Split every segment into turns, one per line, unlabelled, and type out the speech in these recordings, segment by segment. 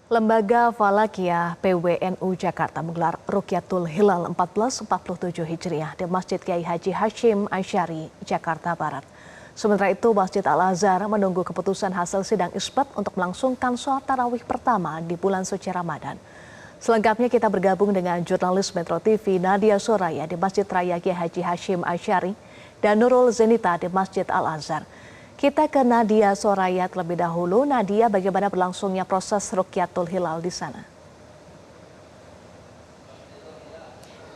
Lembaga Falakiyah PWNU Jakarta menggelar Rukyatul Hilal 1447 Hijriah di Masjid Kiai Haji Hashim Asy'ari, Jakarta Barat. Sementara itu, Masjid Al-Azhar menunggu keputusan hasil sidang isbat untuk melangsungkan sholat tarawih pertama di bulan suci Ramadan. Selengkapnya kita bergabung dengan jurnalis Metro TV Nadia Soraya di Masjid Raya Kiai Haji Hashim Asy'ari dan Nurul Zenita di Masjid Al-Azhar. Kita ke Nadia Soraya terlebih dahulu. Nadia, bagaimana berlangsungnya proses Rukyatul Hilal di sana?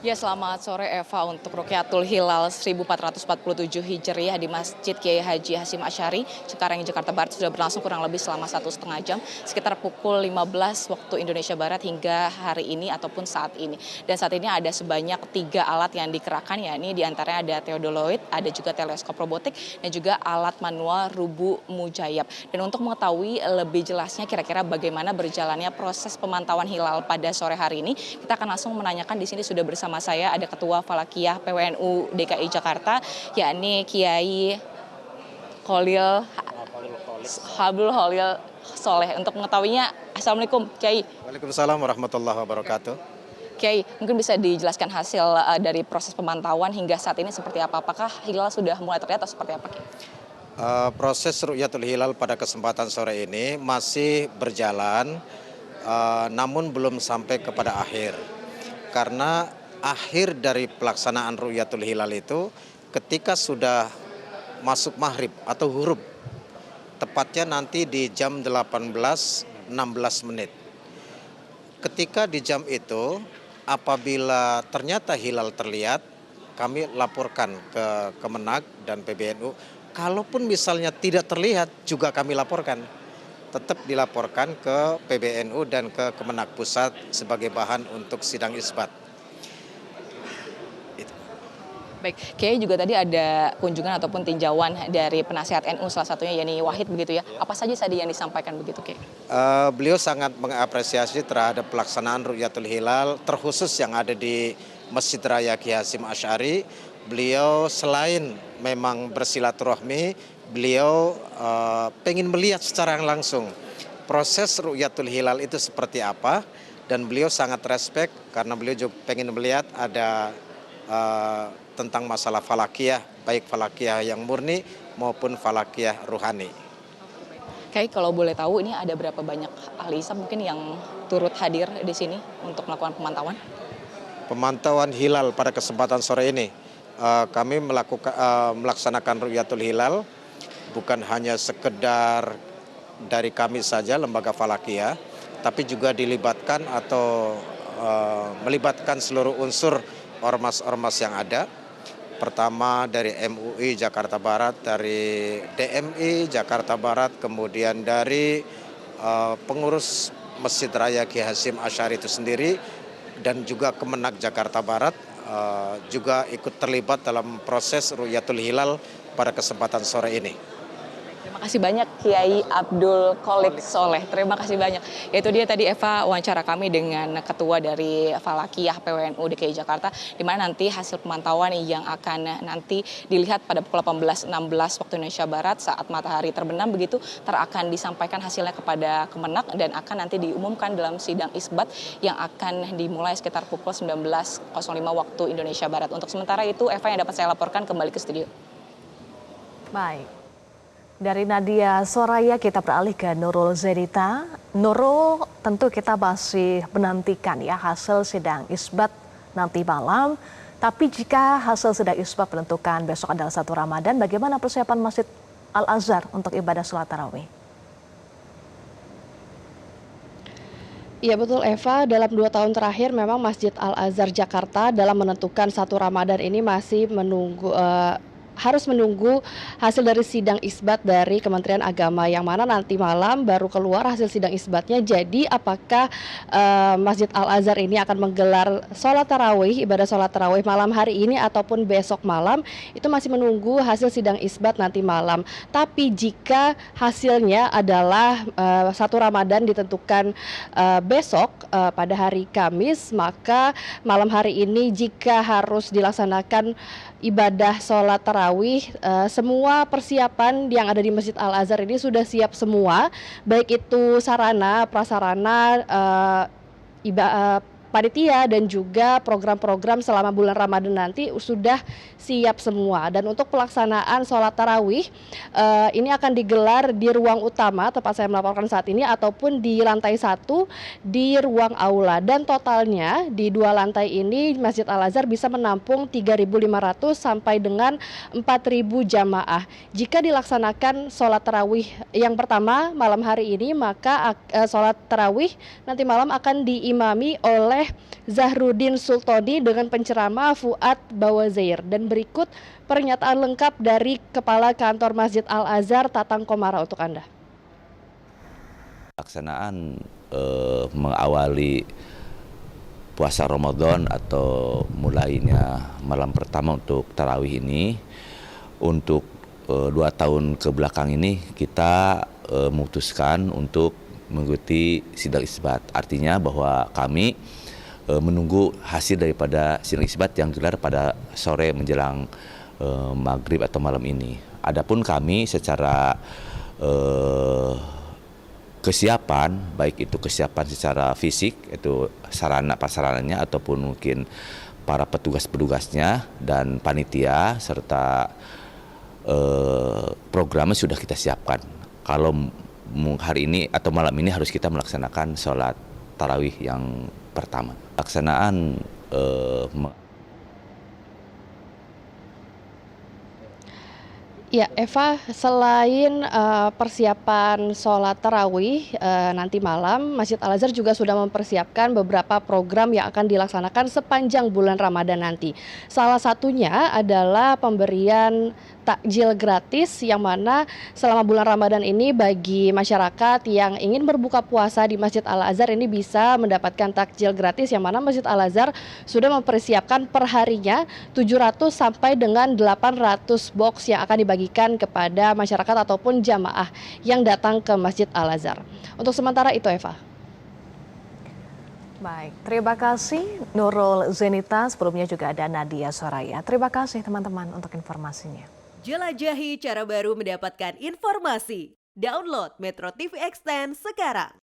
Ya, selamat sore Eva. Untuk Rukyatul Hilal 1447 Hijriah di Masjid Kiai Haji Hashim Asy'ari, Cikarang, Jakarta Barat sudah berlangsung kurang lebih selama 1,5 jam, sekitar pukul 15 waktu Indonesia Barat hingga hari ini ataupun saat ini. Dan saat ini ada sebanyak 3 alat yang dikerahkan, yakni diantaranya ada theodoloid, ada juga teleskop robotik, dan juga alat manual rubu mujayab. Dan untuk mengetahui lebih jelasnya kira-kira bagaimana berjalannya proses pemantauan hilal pada sore hari ini, kita akan langsung menanyakan. Di sini sudah bersama saya ada Ketua Falakiyah PWNU DKI Jakarta, yakni Kiai Habdul Khalil Soleh. Untuk mengetahuinya, Assalamualaikum Kiai.
Waalaikumsalam warahmatullahi wabarakatuh.
Kiai, mungkin bisa dijelaskan hasil dari proses pemantauan hingga saat ini seperti apa? Apakah hilal sudah mulai terlihat atau seperti apa?
Proses Rukyatul Hilal pada kesempatan sore ini masih berjalan, namun belum sampai kepada akhir. Karena akhir dari pelaksanaan Rukyatul Hilal itu ketika sudah masuk maghrib atau huruf, tepatnya nanti di jam 18.16 menit. Ketika di jam itu, apabila ternyata hilal terlihat, kami laporkan ke Kemenag dan PBNU. Kalaupun misalnya tidak terlihat, juga kami laporkan. Tetap dilaporkan ke PBNU dan ke Kemenag Pusat sebagai bahan untuk sidang isbat.
Baik, Kiai, juga tadi ada kunjungan ataupun tinjauan dari penasihat NU, salah satunya Yeni Wahid begitu ya. Apa saja tadi yang disampaikan begitu, Kiai?
Beliau sangat mengapresiasi terhadap pelaksanaan Rukyatul Hilal, terkhusus yang ada di Masjid Raya Kiai Hashim Asy'ari. Beliau selain memang bersilaturahmi, beliau pengen melihat secara langsung proses Rukyatul Hilal itu seperti apa, dan beliau sangat respect karena beliau juga pengen melihat ada tentang masalah falakiyah, baik falakiyah yang murni maupun falakiyah ruhani.
Kayak kalau boleh tahu, ini ada berapa banyak ahli hisab mungkin yang turut hadir di sini untuk melakukan pemantauan?
Pemantauan hilal pada kesempatan sore ini, kami melaksanakan Rukyatul Hilal bukan hanya sekedar dari kami saja, lembaga falakiyah, tapi juga dilibatkan atau melibatkan seluruh unsur ormas-ormas yang ada. Pertama dari MUI Jakarta Barat, dari DMI Jakarta Barat, kemudian dari pengurus Masjid Raya Kiai Hashim Asy'ari itu sendiri, dan juga Kemenag Jakarta Barat juga ikut terlibat dalam proses Rukyatul Hilal pada kesempatan sore ini.
Terima kasih banyak Kiai Abdul Khalil Soleh. Terima kasih banyak. Yaitu dia tadi Eva, wawancara kami dengan Ketua dari Falakiyah PWNU DKI Jakarta, di mana nanti hasil pemantauan yang akan nanti dilihat pada pukul 18.16 waktu Indonesia Barat saat matahari terbenam begitu, akan disampaikan hasilnya kepada Kemenag dan akan nanti diumumkan dalam sidang isbat yang akan dimulai sekitar pukul 19.05 waktu Indonesia Barat. Untuk sementara itu, Eva, yang dapat saya laporkan kembali ke studio.
Baik. Dari Nadia Soraya kita beralih ke Nurul Zenita. Nurul, tentu kita masih menantikan ya hasil sidang isbat nanti malam. Tapi jika hasil sidang isbat menentukan besok adalah 1 Ramadan, bagaimana persiapan Masjid Al-Azhar untuk ibadah sholat tarawih?
Iya betul Eva, dalam 2 tahun terakhir memang Masjid Al-Azhar Jakarta dalam menentukan 1 Ramadan ini masih harus menunggu hasil dari sidang isbat dari Kementerian Agama, yang mana nanti malam baru keluar hasil sidang isbatnya. Jadi apakah Masjid Al-Azhar ini akan menggelar sholat tarawih, ibadah sholat tarawih malam hari ini ataupun besok malam, itu masih menunggu hasil sidang isbat nanti malam. Tapi jika hasilnya adalah 1 Ramadan ditentukan besok pada hari Kamis, maka malam hari ini jika harus dilaksanakan ibadah sholat tarawih, semua persiapan yang ada di Masjid Al Azhar ini sudah siap semua, baik itu sarana, prasarana, panitia dan juga program-program selama bulan Ramadan nanti sudah siap semua. Dan untuk pelaksanaan sholat tarawih ini akan digelar di ruang utama tempat saya melaporkan saat ini ataupun di lantai 1 di ruang aula. Dan totalnya di 2 lantai ini Masjid Al Azhar bisa menampung 3.500 sampai dengan 4.000 jamaah. Jika dilaksanakan sholat tarawih yang pertama malam hari ini, maka sholat tarawih nanti malam akan diimami oleh Zahruddin Sultoni dengan penceramah Fuad Bawazair. Dan berikut pernyataan lengkap dari Kepala Kantor Masjid Al Azhar Tatang Komara untuk Anda.
Pelaksanaan mengawali puasa Ramadan atau mulainya malam pertama untuk tarawih ini, untuk 2 tahun ke belakang ini kita memutuskan untuk mengikuti sidang isbat. Artinya bahwa kami menunggu hasil daripada sidang isbat yang digelar pada sore menjelang maghrib atau malam ini. Adapun kami secara kesiapan, baik itu kesiapan secara fisik, itu sarana prasarananya ataupun mungkin para petugas-petugasnya dan panitia serta programnya sudah kita siapkan. Kalau hari ini atau malam ini harus kita melaksanakan sholat tarawih yang pertama. Pelaksanaan
Ya, Eva, selain persiapan sholat tarawih nanti malam, Masjid Al Azhar juga sudah mempersiapkan beberapa program yang akan dilaksanakan sepanjang bulan Ramadan nanti. Salah satunya adalah pemberian takjil gratis, yang mana selama bulan Ramadan ini bagi masyarakat yang ingin berbuka puasa di Masjid Al Azhar ini bisa mendapatkan takjil gratis, yang mana Masjid Al Azhar sudah mempersiapkan perharinya 700 sampai dengan 800 box yang akan dibagikan kepada masyarakat ataupun jamaah yang datang ke Masjid Al Azhar. Untuk sementara itu, Eva.
Baik, terima kasih Nurul Zenita, sebelumnya juga ada Nadia Soraya. Terima kasih teman-teman untuk informasinya.
Jelajahi cara baru mendapatkan informasi. Download Metro TV Extend sekarang.